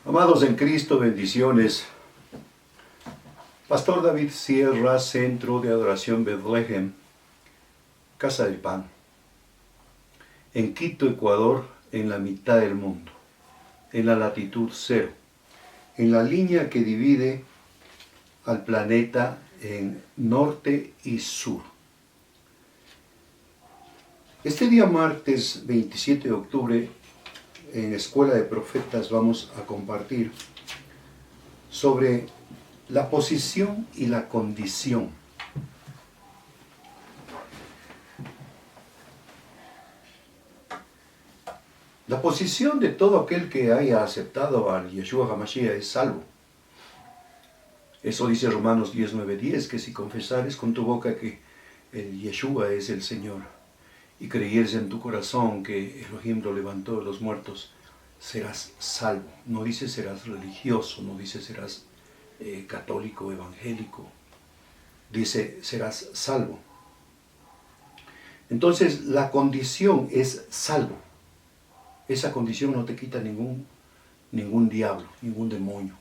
Amados en Cristo, bendiciones. Pastor David Sierra, Centro de Adoración Bethlehem, Casa del Pan, en Quito, Ecuador, en la mitad del mundo, en la latitud cero, en la línea que divide al planeta en norte y sur. Este día martes 27 de octubre, en Escuela de Profetas vamos a compartir sobre la posición y la condición. La posición de todo aquel que haya aceptado al Yeshua HaMashiach es salvo. Eso dice Romanos 10:9-10, que si confesares con tu boca que el Yeshua es el Señor y creyeres en tu corazón que Elohim lo levantó de los muertos, serás salvo. No dice serás religioso, no dice serás católico, evangélico. Dice serás salvo. Entonces la condición es salvo. Esa condición no te quita ningún diablo, ningún demonio.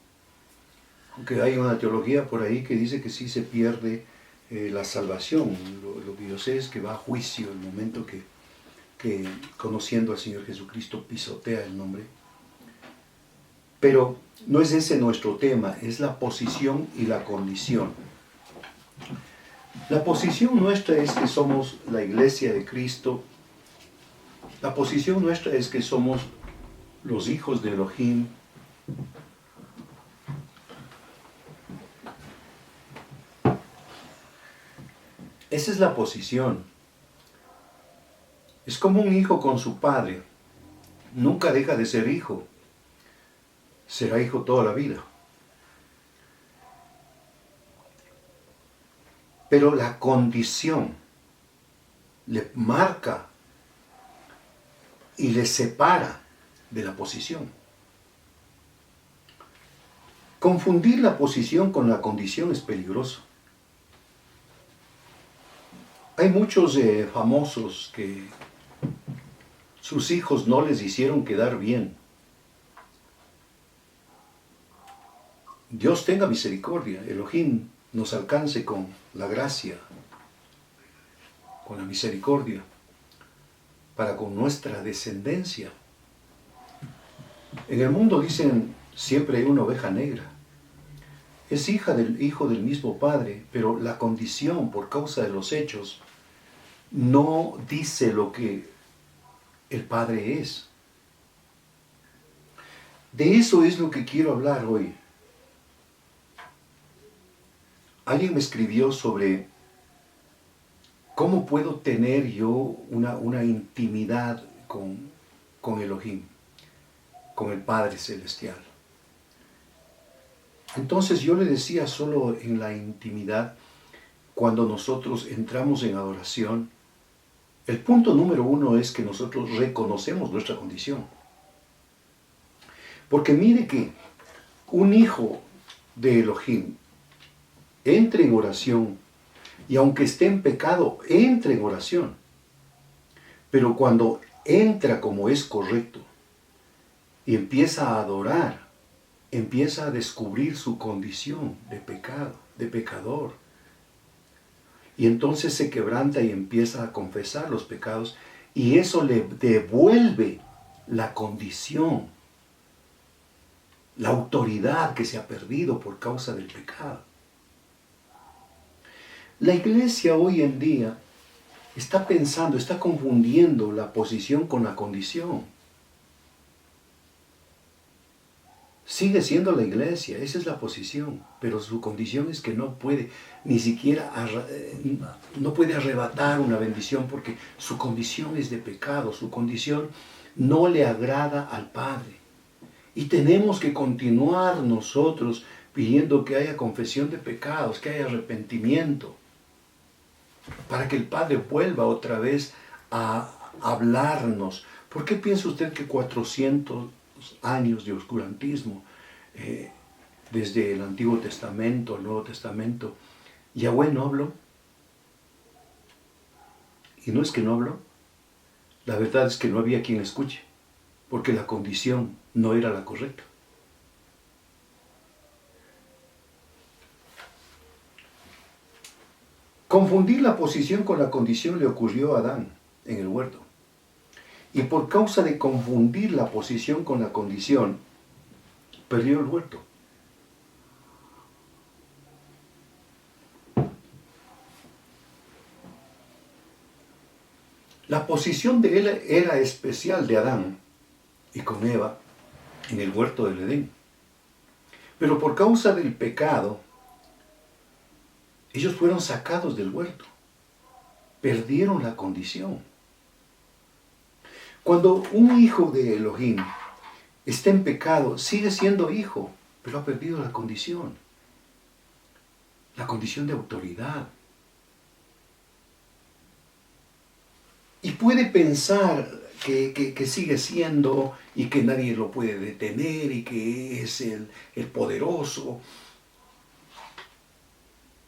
Aunque hay una teología por ahí que dice que sí se pierde la salvación. Lo que yo sé es que va a juicio el momento que conociendo al Señor Jesucristo pisotea el nombre. Pero no es ese nuestro tema, es la posición y la condición. La posición nuestra es que somos la iglesia de Cristo. La posición nuestra es que somos los hijos de Elohim. Esa es la posición. Es como un hijo con su padre. Nunca deja de ser hijo. Será hijo toda la vida. Pero la condición le marca y le separa de la posición. Confundir la posición con la condición es peligroso. Hay muchos famosos que sus hijos no les hicieron quedar bien. Dios tenga misericordia, Elohim nos alcance con la gracia, con la misericordia, para con nuestra descendencia. En el mundo dicen, siempre hay una oveja negra. Es hija del hijo del mismo padre, pero la condición por causa de los hechos no dice lo que el padre es. De eso es lo que quiero hablar hoy. Alguien me escribió sobre cómo puedo tener yo una intimidad con Elohim, con el Padre Celestial. Entonces yo le decía, solo en la intimidad, cuando nosotros entramos en adoración, el punto número uno es que nosotros reconocemos nuestra condición. Porque mire que un hijo de Elohim entre en oración, y aunque esté en pecado, entre en oración. Pero cuando entra como es correcto y empieza a adorar, empieza a descubrir su condición de pecado, de pecador. Y entonces se quebranta y empieza a confesar los pecados, y eso le devuelve la condición, la autoridad que se ha perdido por causa del pecado. La iglesia hoy en día está pensando, está confundiendo la posición con la condición. Sigue siendo la iglesia, esa es la posición, pero su condición es que no puede ni siquiera no puede arrebatar una bendición porque su condición es de pecado, su condición no le agrada al Padre. Y tenemos que continuar nosotros pidiendo que haya confesión de pecados, que haya arrepentimiento, para que el Padre vuelva otra vez a hablarnos. ¿Por qué piensa usted que 400 años de oscurantismo, desde el Antiguo Testamento al Nuevo Testamento, Yahweh no habló? Y no es que no habló, la verdad es que no había quien escuche, porque la condición no era la correcta. Confundir la posición con la condición le ocurrió a Adán en el huerto. Y por causa de confundir la posición con la condición, perdió el huerto. La posición de él era especial de Adán y con Eva en el huerto del Edén. Pero por causa del pecado, ellos fueron sacados del huerto. Perdieron la condición. Cuando un hijo de Elohim está en pecado, sigue siendo hijo, pero ha perdido la condición de autoridad. Y puede pensar que sigue siendo y que nadie lo puede detener y que es el poderoso.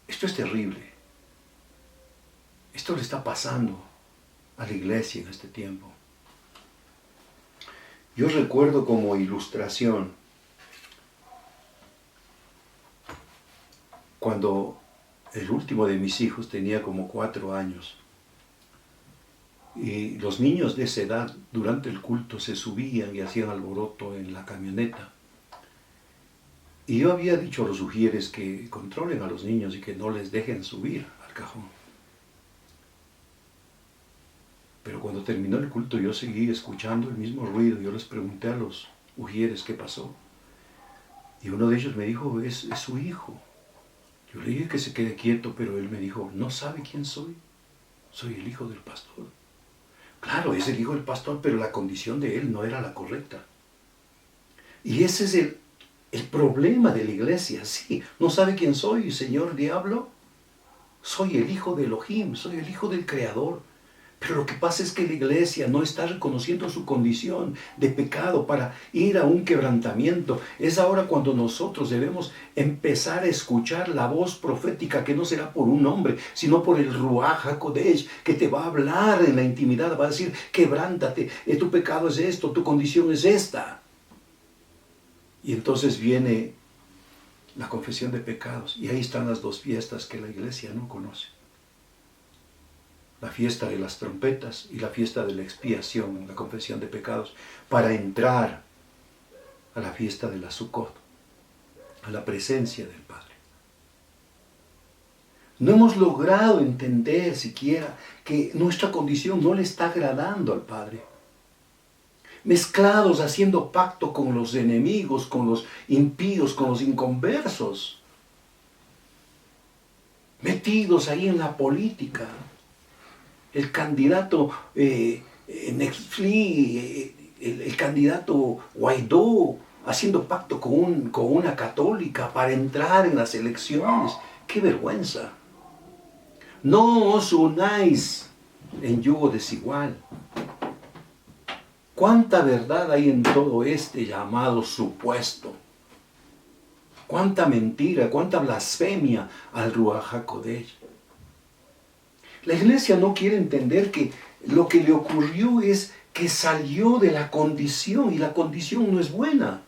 Esto es terrible. Esto le está pasando a la iglesia en este tiempo. Yo recuerdo como ilustración cuando el último de mis hijos tenía como 4 años. Y los niños de esa edad durante el culto se subían y hacían alboroto en la camioneta. Y yo había dicho a los ujieres que controlen a los niños y que no les dejen subir al cajón. Pero cuando terminó el culto yo seguí escuchando el mismo ruido. Yo les pregunté a los ujieres qué pasó. Y uno de ellos me dijo, es su hijo. Yo le dije que se quede quieto, pero él me dijo, ¿no sabe quién soy? Soy el hijo del pastor. Claro, es el hijo del pastor, pero la condición de él no era la correcta. Y ese es el problema de la iglesia. Sí, no sabe quién soy, señor diablo. Soy el hijo de Elohim, soy el hijo del Creador. Pero lo que pasa es que la iglesia no está reconociendo su condición de pecado para ir a un quebrantamiento. Es ahora cuando nosotros debemos empezar a escuchar la voz profética, que no será por un hombre, sino por el Ruach HaKodesh, que te va a hablar en la intimidad, va a decir, quebrántate, tu pecado es esto, tu condición es esta. Y entonces viene la confesión de pecados, y ahí están las 2 fiestas que la iglesia no conoce. La fiesta de las trompetas y la fiesta de la expiación, la confesión de pecados, para entrar a la fiesta de la Sukkot, a la presencia del Padre. No hemos logrado entender siquiera que nuestra condición no le está agradando al Padre. Mezclados, haciendo pacto con los enemigos, con los impíos, con los inconversos. Metidos ahí en la política. El candidato Netflix, el candidato Guaidó, haciendo pacto con una católica para entrar en las elecciones. ¡Qué vergüenza! No os unáis en yugo desigual. ¿Cuánta verdad hay en todo este llamado supuesto? ¿Cuánta mentira, cuánta blasfemia al Ruach HaKodesh? La iglesia no quiere entender que lo que le ocurrió es que salió de la condición y la condición no es buena.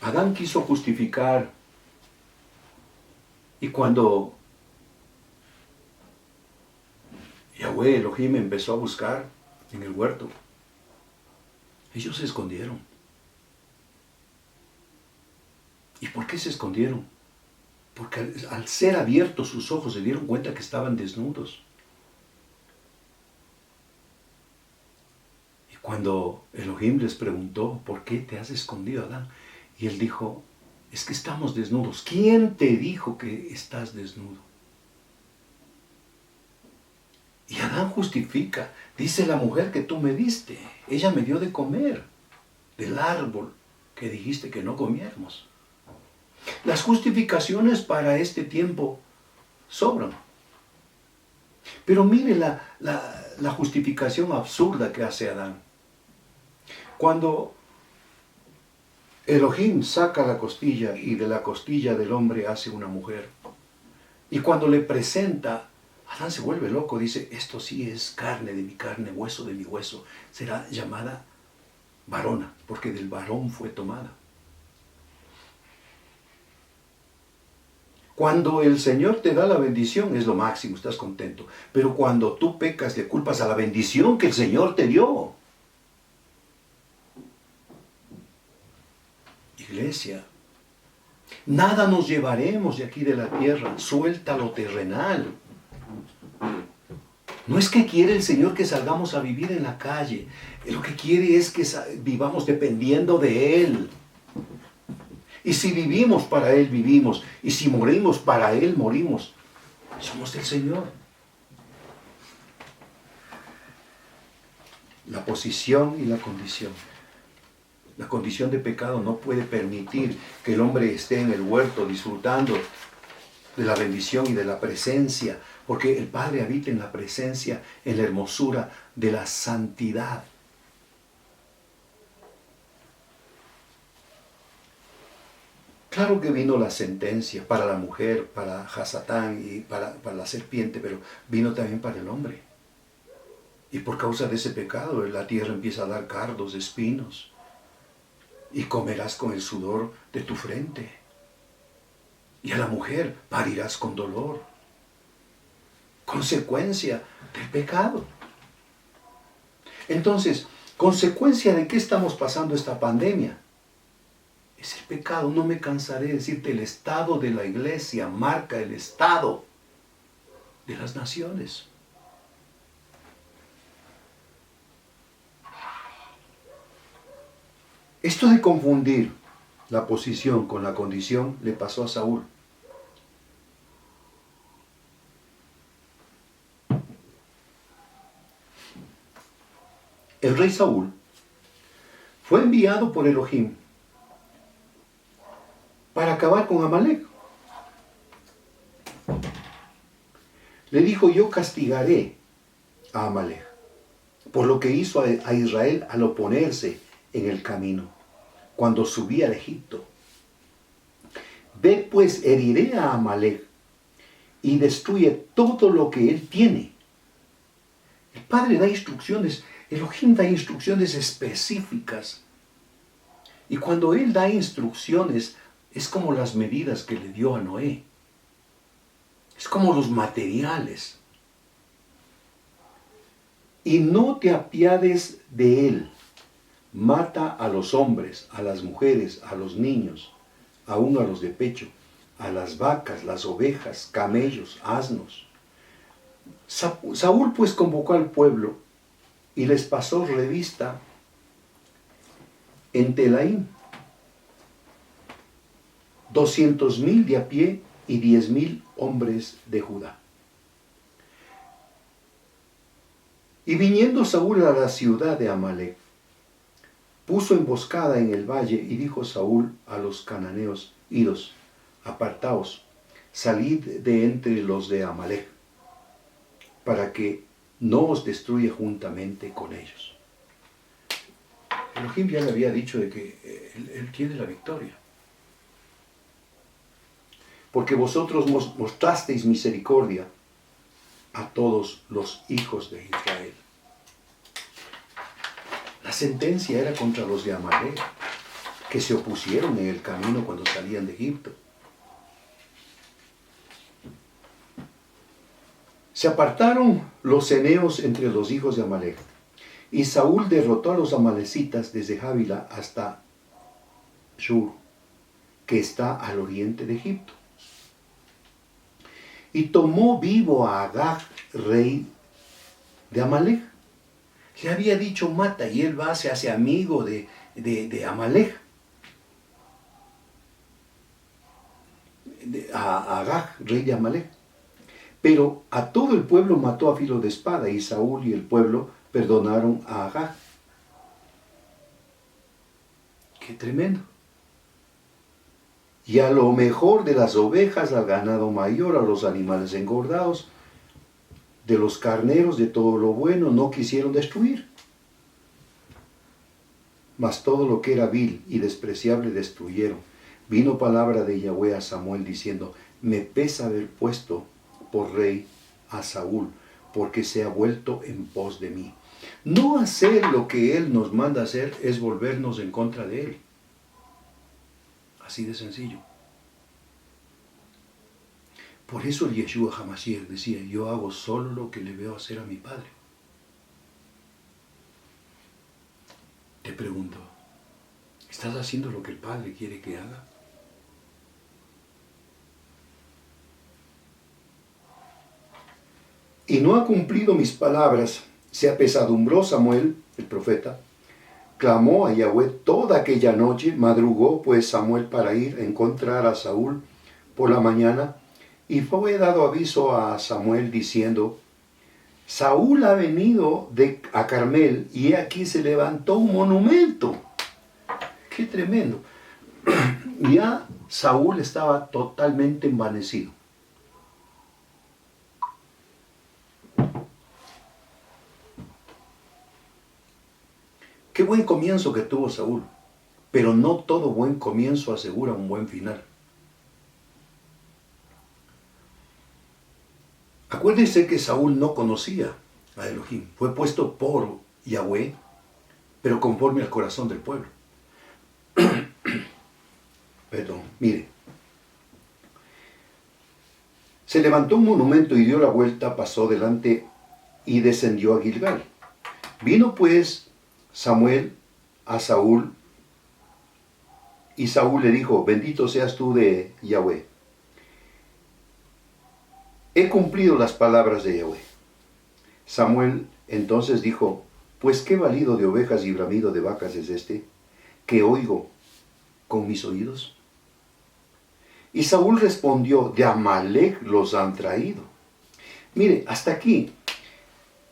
Adán quiso justificar y cuando Yahweh Elohim empezó a buscar en el huerto, ellos se escondieron. ¿Y por qué se escondieron? Porque al ser abiertos sus ojos se dieron cuenta que estaban desnudos. Y cuando Elohim les preguntó, ¿por qué te has escondido, Adán? Y él dijo, es que estamos desnudos. ¿Quién te dijo que estás desnudo? Y Adán justifica, dice la mujer que tú me diste, ella me dio de comer del árbol que dijiste que no comiéramos. Las justificaciones para este tiempo sobran. Pero mire la justificación absurda que hace Adán. Cuando Elohim saca la costilla y de la costilla del hombre hace una mujer, y cuando le presenta, Adán se vuelve loco, dice, esto sí es carne de mi carne, hueso de mi hueso, será llamada varona, porque del varón fue tomada. Cuando el Señor te da la bendición es lo máximo, estás contento. Pero cuando tú pecas, le culpas a la bendición que el Señor te dio. Iglesia, nada nos llevaremos de aquí de la tierra, suelta lo terrenal. No es que quiere el Señor que salgamos a vivir en la calle, lo que quiere es que vivamos dependiendo de Él. Y si vivimos para Él, vivimos. Y si morimos para Él, morimos. Somos del Señor. La posición y la condición. La condición de pecado no puede permitir que el hombre esté en el huerto disfrutando de la bendición y de la presencia, porque el Padre habita en la presencia, en la hermosura de la santidad. Claro que vino la sentencia para la mujer, para Hasatán y para la serpiente, pero vino también para el hombre. Y por causa de ese pecado, la tierra empieza a dar cardos, espinos, y comerás con el sudor de tu frente. Y a la mujer parirás con dolor. Consecuencia del pecado. Entonces, ¿consecuencia de qué estamos pasando esta pandemia? Es el pecado. No me cansaré de decirte, el estado de la iglesia marca el estado de las naciones. Esto de confundir la posición con la condición le pasó a Saúl. El rey Saúl fue enviado por Elohim para acabar con Amalek. Le dijo, yo castigaré a Amalek por lo que hizo a Israel al oponerse en el camino, cuando subía de Egipto. Ve pues, heriré a Amalek y destruye todo lo que él tiene. El Padre da instrucciones, Elohim da instrucciones específicas. Y cuando Él da instrucciones, es como las medidas que le dio a Noé. Es como los materiales. Y no te apiades de él. Mata a los hombres, a las mujeres, a los niños, aún a los de pecho, a las vacas, las ovejas, camellos, asnos. Saúl pues convocó al pueblo y les pasó revista en Telaim, 200,000 de a pie y 10,000 hombres de Judá. Y viniendo Saúl a la ciudad de Amalek, puso emboscada en el valle y dijo Saúl a los cananeos, idos, apartaos, salid de entre los de Amalek, para que no os destruya juntamente con ellos. Elohim ya le había dicho de que él tiene la victoria. Porque vosotros mostrasteis misericordia a todos los hijos de Israel. La sentencia era contra los de Amalek, que se opusieron en el camino cuando salían de Egipto. Se apartaron los ceneos entre los hijos de Amalek, y Saúl derrotó a los amalecitas desde Javila hasta Shur, que está al oriente de Egipto. Y tomó vivo a Agag, rey de Amalek. Le había dicho mata, y él va, se hace amigo de Amalek. A Agag, rey de Amalek. Pero a todo el pueblo mató a filo de espada, y Saúl y el pueblo perdonaron a Agag. ¡Qué tremendo! Y a lo mejor de las ovejas, al ganado mayor, a los animales engordados, de los carneros, de todo lo bueno, no quisieron destruir. Mas todo lo que era vil y despreciable destruyeron. Vino palabra de Yahweh a Samuel diciendo, me pesa haber puesto por rey a Saúl, porque se ha vuelto en pos de mí. No hacer lo que él nos manda hacer es volvernos en contra de él. Así de sencillo. Por eso el Yeshua Hamashiach decía, yo hago solo lo que le veo hacer a mi Padre. Te pregunto, ¿estás haciendo lo que el Padre quiere que haga? Y no ha cumplido mis palabras. Se apesadumbró Samuel, el profeta, clamó a Yahweh toda aquella noche, madrugó pues Samuel para ir a encontrar a Saúl por la mañana, y fue dado aviso a Samuel diciendo, Saúl ha venido a Carmel, y he aquí se levantó un monumento. ¡Qué tremendo! Ya Saúl estaba totalmente envanecido. Qué buen comienzo que tuvo Saúl, pero no todo buen comienzo asegura un buen final. Acuérdense que Saúl no conocía a Elohim, fue puesto por Yahweh, pero conforme al corazón del pueblo. Perdón, mire. Se levantó un monumento y dio la vuelta, pasó delante y descendió a Gilgal. Vino pues Samuel a Saúl, y Saúl le dijo, bendito seas tú de Yahweh. He cumplido las palabras de Yahweh. Samuel entonces dijo, pues qué balido de ovejas y bramido de vacas es este, que oigo con mis oídos. Y Saúl respondió, de Amalec los han traído. Mire, hasta aquí,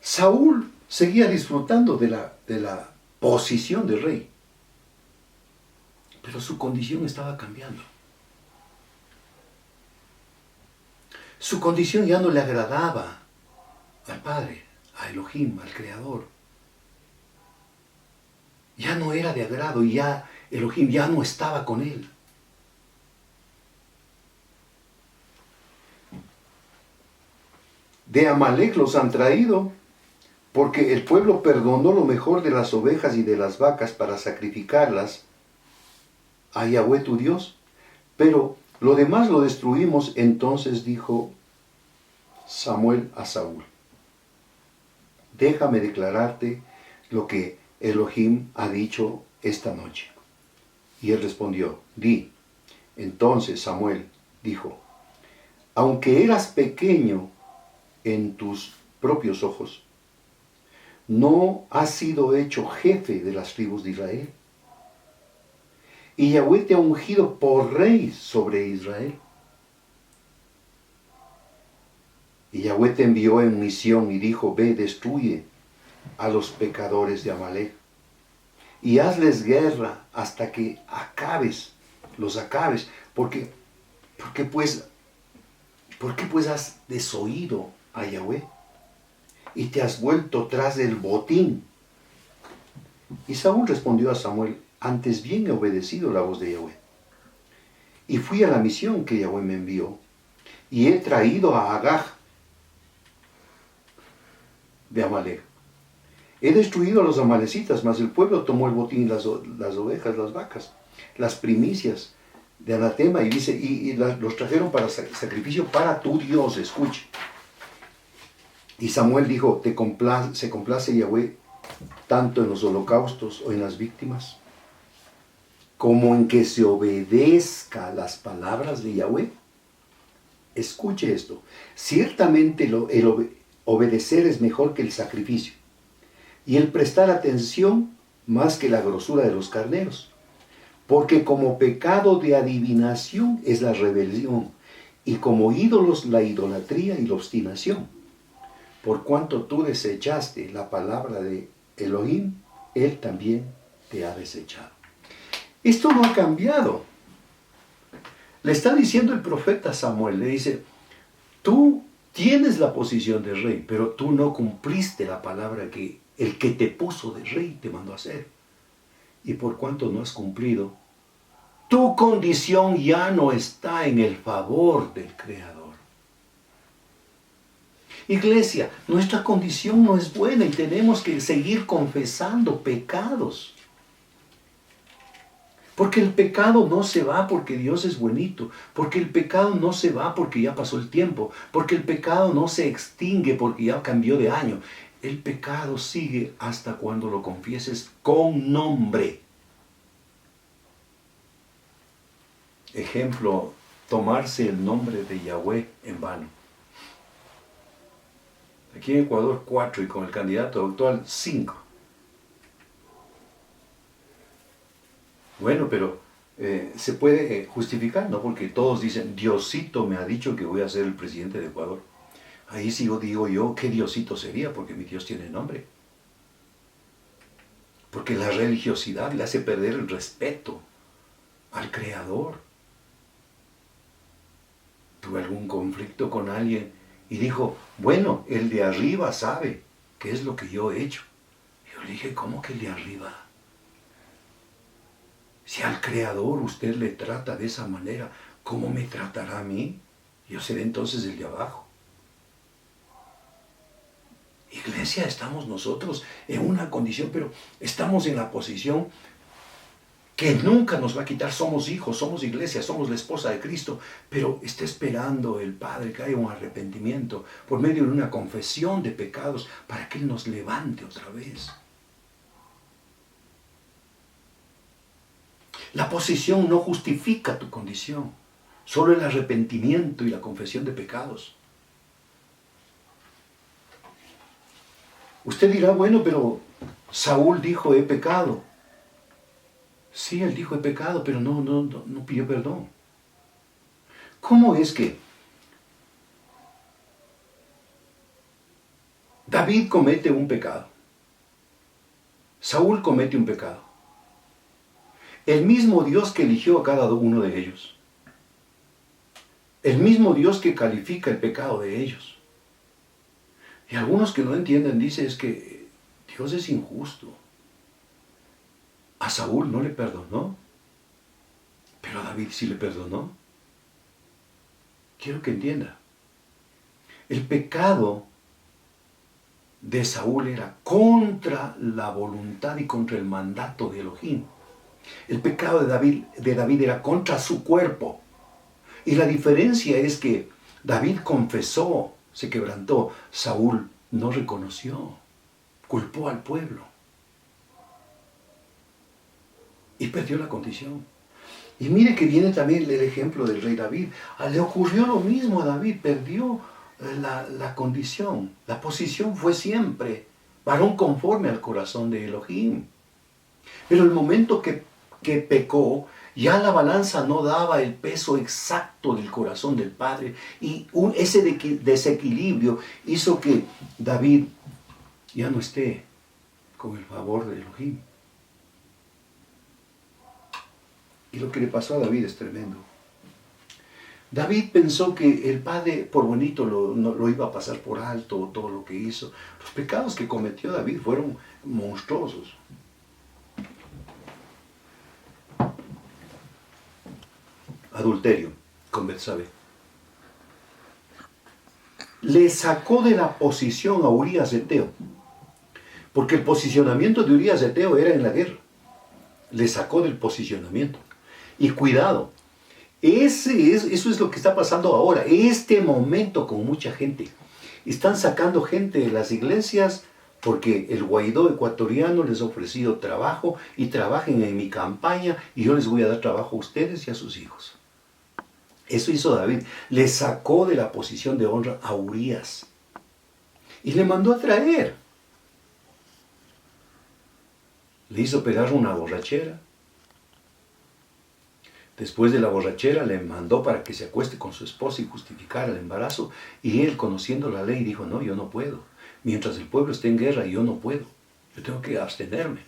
Saúl seguía disfrutando de la posición de rey. Pero su condición estaba cambiando. Su condición ya no le agradaba al Padre, a Elohim, al Creador. Ya no era de agrado y ya Elohim ya no estaba con él. De Amalec los han traído, porque el pueblo perdonó lo mejor de las ovejas y de las vacas para sacrificarlas a Yahweh tu Dios, pero lo demás lo destruimos. Entonces dijo Samuel a Saúl, déjame declararte lo que Elohim ha dicho esta noche. Y él respondió, di. Entonces Samuel dijo, aunque eras pequeño en tus propios ojos, no has sido hecho jefe de las tribus de Israel. Y Yahweh te ha ungido por rey sobre Israel. Y Yahweh te envió en misión y dijo, ve, destruye a los pecadores de Amalec y hazles guerra hasta que los acabes. ¿Por qué pues has desoído a Yahweh y te has vuelto tras del botín? Y Saúl respondió a Samuel, antes bien he obedecido la voz de Yahweh, y fui a la misión que Yahweh me envió, y he traído a Agag de Amalec. He destruido a los amalecitas, mas el pueblo tomó el botín, las ovejas, las vacas, las primicias de anatema, y dice, los trajeron para sacrificio para tu Dios. Escuche. Y Samuel dijo, ¿se complace Yahweh tanto en los holocaustos o en las víctimas, como en que se obedezca las palabras de Yahweh? Escuche esto. Ciertamente el obedecer es mejor que el sacrificio, y el prestar atención más que la grosura de los carneros. Porque como pecado de adivinación es la rebelión, y como ídolos la idolatría y la obstinación. Por cuanto tú desechaste la palabra de Elohim, Él también te ha desechado. Esto no ha cambiado. Le está diciendo el profeta Samuel, le dice, tú tienes la posición de rey, pero tú no cumpliste la palabra que el que te puso de rey te mandó a hacer. Y por cuanto no has cumplido, tu condición ya no está en el favor del Creador. Iglesia, nuestra condición no es buena y tenemos que seguir confesando pecados. Porque el pecado no se va porque Dios es buenito. Porque el pecado no se va porque ya pasó el tiempo. Porque el pecado no se extingue porque ya cambió de año. El pecado sigue hasta cuando lo confieses con nombre. Ejemplo, tomarse el nombre de Yahweh en vano. Aquí en Ecuador 4 y con el candidato actual 5. Bueno, pero se puede justificar, ¿no? Porque todos dicen, Diosito me ha dicho que voy a ser el presidente de Ecuador. Ahí sí yo digo yo, ¿qué Diosito sería? Porque mi Dios tiene nombre. Porque la religiosidad le hace perder el respeto al Creador. Tuve algún conflicto con alguien y dijo, bueno, el de arriba sabe qué es lo que yo he hecho. Yo le dije, ¿cómo que el de arriba? Si al Creador usted le trata de esa manera, ¿cómo me tratará a mí? Yo seré entonces el de abajo. Iglesia, estamos nosotros en una condición, pero estamos en la posición que nunca nos va a quitar. Somos hijos, somos iglesia, somos la esposa de Cristo, pero está esperando el Padre que haya un arrepentimiento por medio de una confesión de pecados para que Él nos levante otra vez. La posición no justifica tu condición, solo el arrepentimiento y la confesión de pecados. Usted dirá, bueno, pero Saúl dijo, he pecado. Sí, él dijo, he pecado, pero no pidió perdón. ¿Cómo es que David comete un pecado? Saúl comete un pecado. El mismo Dios que eligió a cada uno de ellos. El mismo Dios que califica el pecado de ellos. Y algunos que no entienden dicen es que Dios es injusto. A Saúl no le perdonó, pero a David sí le perdonó. Quiero que entienda. El pecado de Saúl era contra la voluntad y contra el mandato de Elohim. El pecado de David era contra su cuerpo. Y la diferencia es que David confesó, se quebrantó. Saúl no reconoció, culpó al pueblo. Y perdió la condición. Y mire que viene también el ejemplo del rey David. Le ocurrió lo mismo a David, perdió la condición. La posición fue siempre varón conforme al corazón de Elohim. Pero el momento que pecó, ya la balanza no daba el peso exacto del corazón del Padre. Y ese desequilibrio hizo que David ya no esté con el favor de Elohim. Y lo que le pasó a David es tremendo. David pensó que el Padre, por bonito, lo iba a pasar por alto, todo lo que hizo. Los pecados que cometió David fueron monstruosos. Adulterio con Betsabé. Le sacó de la posición a Urías Eteo, porque el posicionamiento de Urías Eteo era en la guerra. Le sacó del posicionamiento. Y cuidado, eso es lo que está pasando ahora, este momento con mucha gente. Están sacando gente de las iglesias porque el Guaidó ecuatoriano les ha ofrecido trabajo y trabajen en mi campaña y yo les voy a dar trabajo a ustedes y a sus hijos. Eso hizo David, le sacó de la posición de honra a Urías y le mandó a traer. Le hizo pegar una borrachera. Después de la borrachera le mandó para que se acueste con su esposa y justificara el embarazo. Y él, conociendo la ley, dijo, no, yo no puedo. Mientras el pueblo esté en guerra, yo no puedo. Yo tengo que abstenerme.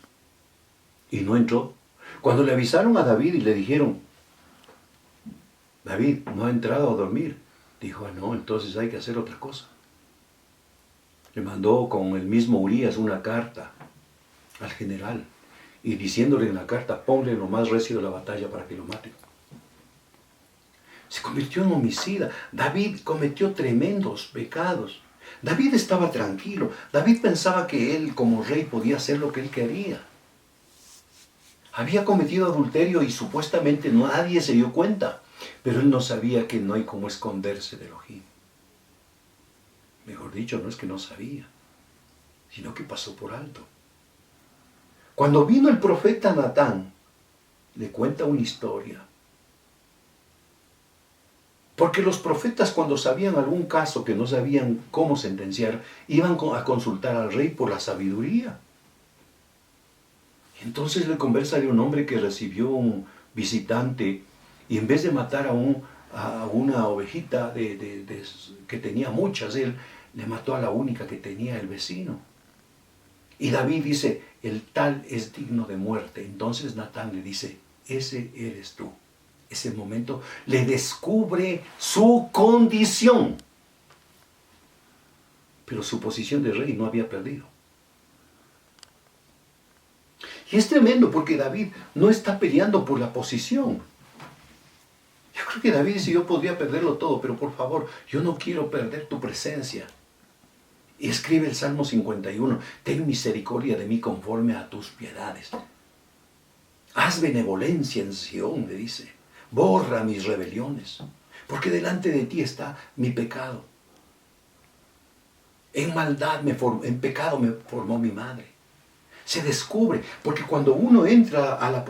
Y no entró. Cuando le avisaron a David y le dijeron, David, no ha entrado a dormir. Dijo, no, entonces hay que hacer otra cosa. Le mandó con el mismo Urías una carta al general. Y diciéndole en la carta, ponle lo más recio de la batalla para que lo maten. Se convirtió en homicida. David cometió tremendos pecados. David estaba tranquilo. David pensaba que él como rey podía hacer lo que él quería. Había cometido adulterio y supuestamente nadie se dio cuenta. Pero él no sabía que no hay cómo esconderse de Elohim. Mejor dicho, no es que no sabía, sino que pasó por alto. Cuando vino el profeta Natán, le cuenta una historia. Porque los profetas, cuando sabían algún caso que no sabían cómo sentenciar, iban a consultar al rey por la sabiduría. Entonces le conversa de un hombre que recibió un visitante y en vez de matar a una ovejita que tenía muchas, él le mató a la única que tenía el vecino. Y David dice, el tal es digno de muerte. Entonces Natán le dice, ese eres tú. Ese momento le descubre su condición. Pero su posición de rey no había perdido. Y es tremendo porque David no está peleando por la posición. Yo creo que David dice, yo podría perderlo todo, pero por favor, yo no quiero perder tu presencia. Y escribe el Salmo 51, ten misericordia de mí conforme a tus piedades. Haz benevolencia en Sión, le dice. Borra mis rebeliones, porque delante de ti está mi pecado. En maldad, en pecado me formó mi madre. Se descubre, porque cuando uno entra a la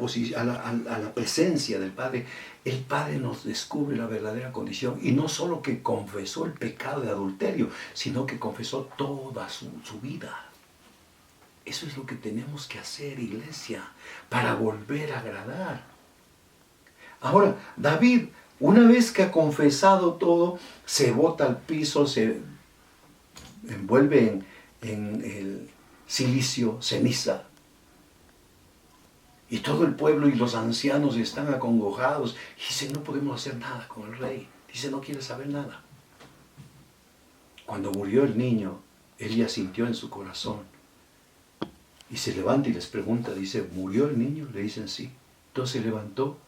presencia del Padre, el Padre nos descubre la verdadera condición. Y no solo que confesó el pecado de adulterio, sino que confesó toda su vida. Eso es lo que tenemos que hacer, iglesia, para volver a agradar. Ahora, David, una vez que ha confesado todo, se bota al piso, se envuelve en el silicio, ceniza. Y todo el pueblo y los ancianos están acongojados. Y dice, no podemos hacer nada con el rey. Dice, no quiere saber nada. Cuando murió el niño, él ya sintió en su corazón. Y se levanta y les pregunta, dice, ¿murió el niño? Le dicen sí. Entonces se levantó,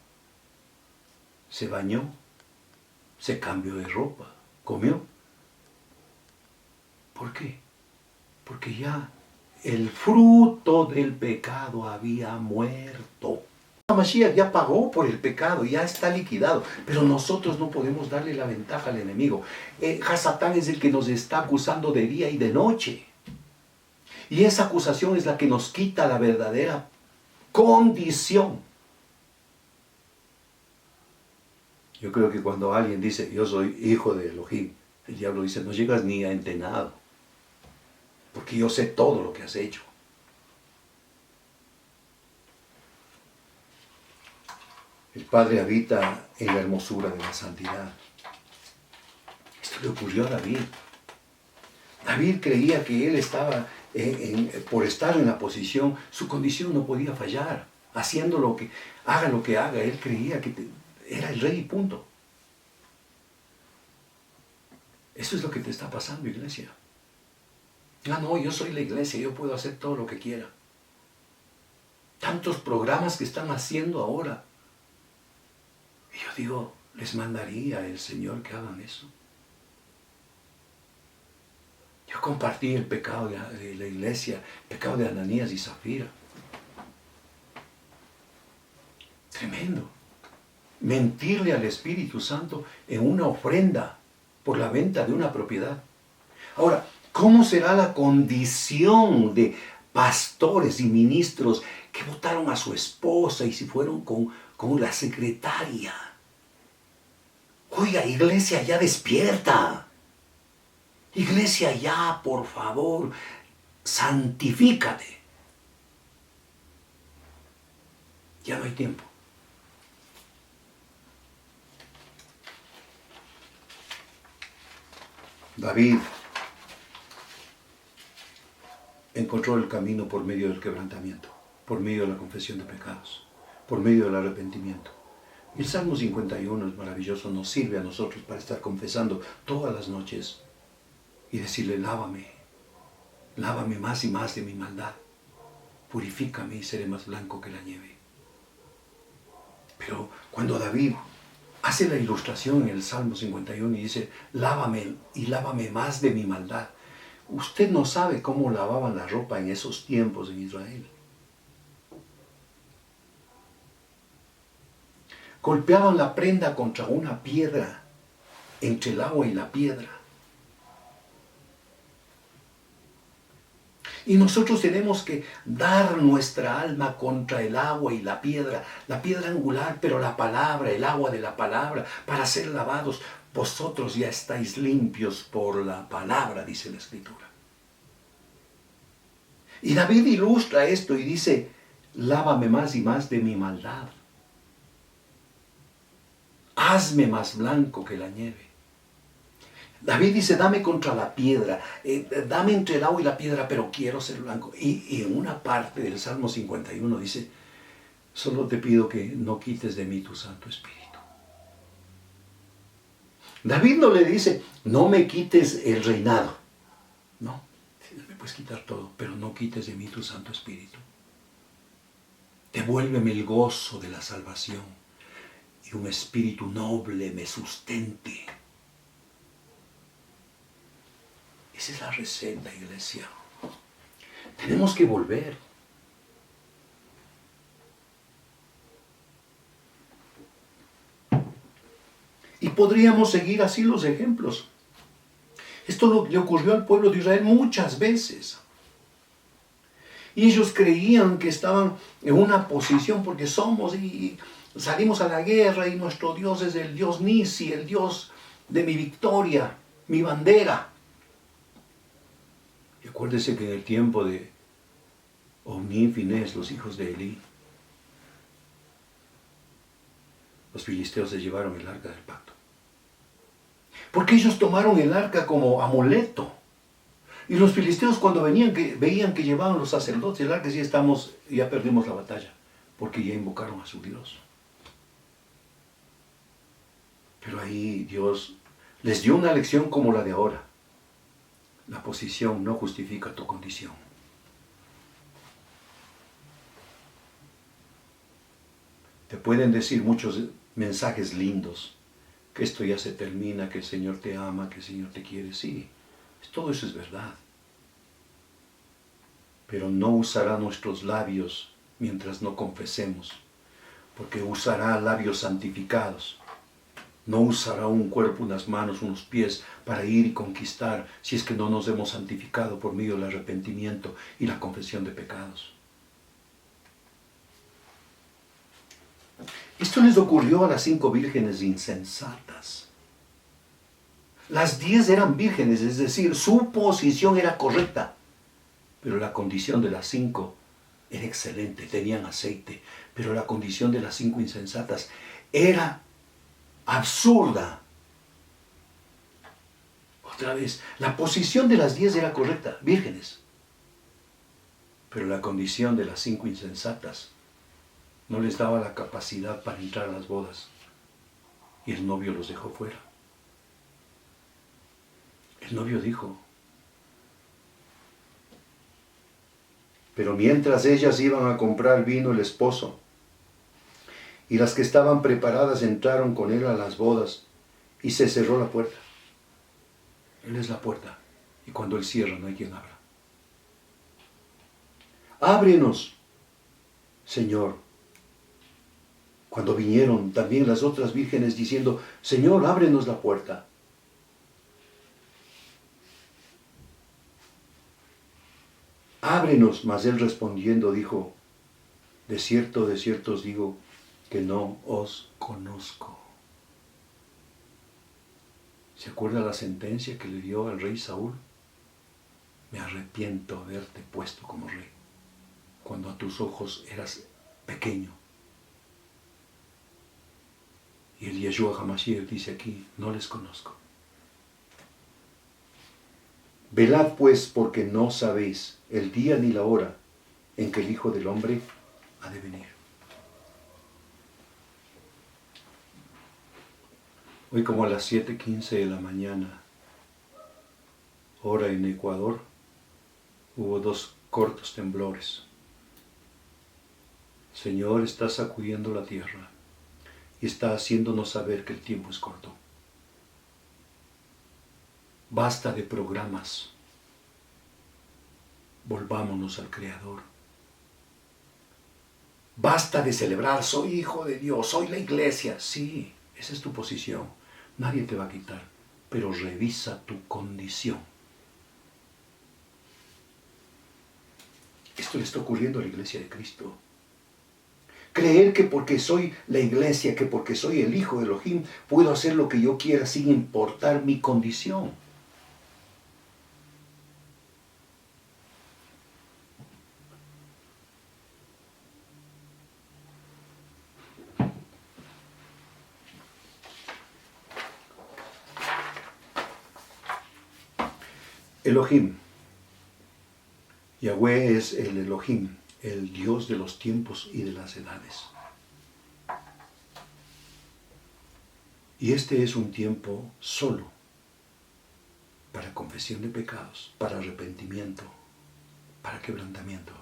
se bañó, se cambió de ropa, comió. ¿Por qué? Porque ya el fruto del pecado había muerto. Mashiach ya pagó por el pecado, ya está liquidado, pero nosotros no podemos darle la ventaja al enemigo. Hasatán es el que nos está acusando de día y de noche. Y esa acusación es la que nos quita la verdadera condición. Yo creo que cuando alguien dice, yo soy hijo de Elohim, el diablo dice, no llegas ni a entenado, porque yo sé todo lo que has hecho. El Padre habita en la hermosura de la santidad. Esto le ocurrió a David. David creía que él estaba, por estar en la posición, su condición no podía fallar. Haciendo lo que haga, él creía que era el rey y punto. Eso es lo que te está pasando, iglesia. No, yo soy la iglesia, yo puedo hacer todo lo que quiera. Tantos programas que están haciendo ahora. Y yo digo, les mandaría el Señor que hagan eso. Yo compartí el pecado de la iglesia, el pecado de Ananías y Zafira. Tremendo. Mentirle al Espíritu Santo en una ofrenda por la venta de una propiedad. Ahora, ¿cómo será la condición de pastores y ministros que votaron a su esposa y se fueron con la secretaria? Oiga, iglesia, ya despierta. Iglesia, ya, por favor, santifícate. Ya no hay tiempo. David encontró el camino por medio del quebrantamiento, por medio de la confesión de pecados, por medio del arrepentimiento. El Salmo 51 es maravilloso, nos sirve a nosotros para estar confesando todas las noches y decirle, lávame más y más de mi maldad, purifícame y seré más blanco que la nieve. Pero cuando David hace la ilustración en el Salmo 51 y dice, lávame y lávame más de mi maldad. Usted no sabe cómo lavaban la ropa en esos tiempos en Israel. golpeaban la prenda contra una piedra, entre el agua y la piedra. Y nosotros tenemos que dar nuestra alma contra el agua y la piedra angular, pero la palabra, el agua de la palabra, para ser lavados. Vosotros ya estáis limpios por la palabra, dice la Escritura. Y David ilustra esto y dice, lávame más y más de mi maldad. Hazme más blanco que la nieve. David dice, dame contra la piedra, dame entre el agua y la piedra, pero quiero ser blanco. Y en una parte del Salmo 51 dice, solo te pido que no quites de mí tu Santo Espíritu. David no le dice, no me quites el reinado. No, me puedes quitar todo, pero no quites de mí tu Santo Espíritu. Devuélveme el gozo de la salvación y un espíritu noble me sustente. Esa es la receta, iglesia. Tenemos que volver. Y podríamos seguir así los ejemplos. Esto le ocurrió al pueblo de Israel muchas veces. Y ellos creían que estaban en una posición porque somos y salimos a la guerra y nuestro Dios es el Dios Nisi, el Dios de mi victoria, mi bandera. Y acuérdese que en el tiempo de Ofni y Finés, los hijos de Elí, los filisteos se llevaron el arca del pacto. Porque ellos tomaron el arca como amuleto. Y los filisteos cuando veían que llevaban los sacerdotes el arca, ya perdimos la batalla, porque ya invocaron a su Dios. Pero ahí Dios les dio una lección como la de ahora. La posición no justifica tu condición. Te pueden decir muchos mensajes lindos, que esto ya se termina, que el Señor te ama, que el Señor te quiere. Sí, todo eso es verdad. Pero no usará nuestros labios mientras no confesemos, porque usará labios santificados. No usará un cuerpo, unas manos, unos pies para ir y conquistar si es que no nos hemos santificado por medio del arrepentimiento y la confesión de pecados. Esto les ocurrió a las 5 vírgenes insensatas. Las 10 eran vírgenes, es decir, su posición era correcta, pero la condición de las 5 era excelente, tenían aceite, pero la condición de las 5 insensatas era absurda. Otra vez, la posición de las 10 era correcta, vírgenes, pero la condición de las 5 insensatas no les daba la capacidad para entrar a las bodas y el novio los dejó fuera. El novio dijo, pero mientras ellas iban a comprar vino el esposo, y las que estaban preparadas entraron con él a las bodas, y se cerró la puerta. Él es la puerta, y cuando él cierra no hay quien abra. Ábrenos, Señor. Cuando vinieron también las otras vírgenes diciendo, Señor, ábrenos la puerta. Ábrenos, mas él respondiendo dijo, de cierto os digo, que no os conozco. ¿Se acuerda la sentencia que le dio al rey Saúl? Me arrepiento de haberte puesto como rey, cuando a tus ojos eras pequeño. Y el Yeshua HaMashiach dice aquí, no les conozco. Velad pues, porque no sabéis el día ni la hora en que el Hijo del Hombre ha de venir. Hoy como a las 7:15 de la mañana, hora en Ecuador, hubo 2 cortos temblores. El Señor está sacudiendo la tierra y está haciéndonos saber que el tiempo es corto. Basta de programas. Volvámonos al Creador. Basta de celebrar, soy hijo de Dios, soy la iglesia. Sí, esa es tu posición. Nadie te va a quitar, pero revisa tu condición. Esto le está ocurriendo a la iglesia de Cristo. Creer que porque soy la iglesia, que porque soy el hijo de Elohim, puedo hacer lo que yo quiera sin importar mi condición. Elohim. Yahweh es el Elohim, el Dios de los tiempos y de las edades. Y este es un tiempo solo para confesión de pecados, para arrepentimiento, para quebrantamiento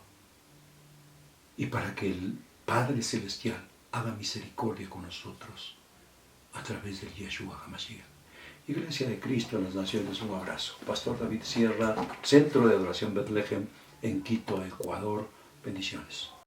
y para que el Padre Celestial haga misericordia con nosotros a través del Yeshua HaMashiach. Iglesia de Cristo en las Naciones, un abrazo. Pastor David Sierra, Centro de Adoración Betlehem, en Quito, Ecuador. Bendiciones.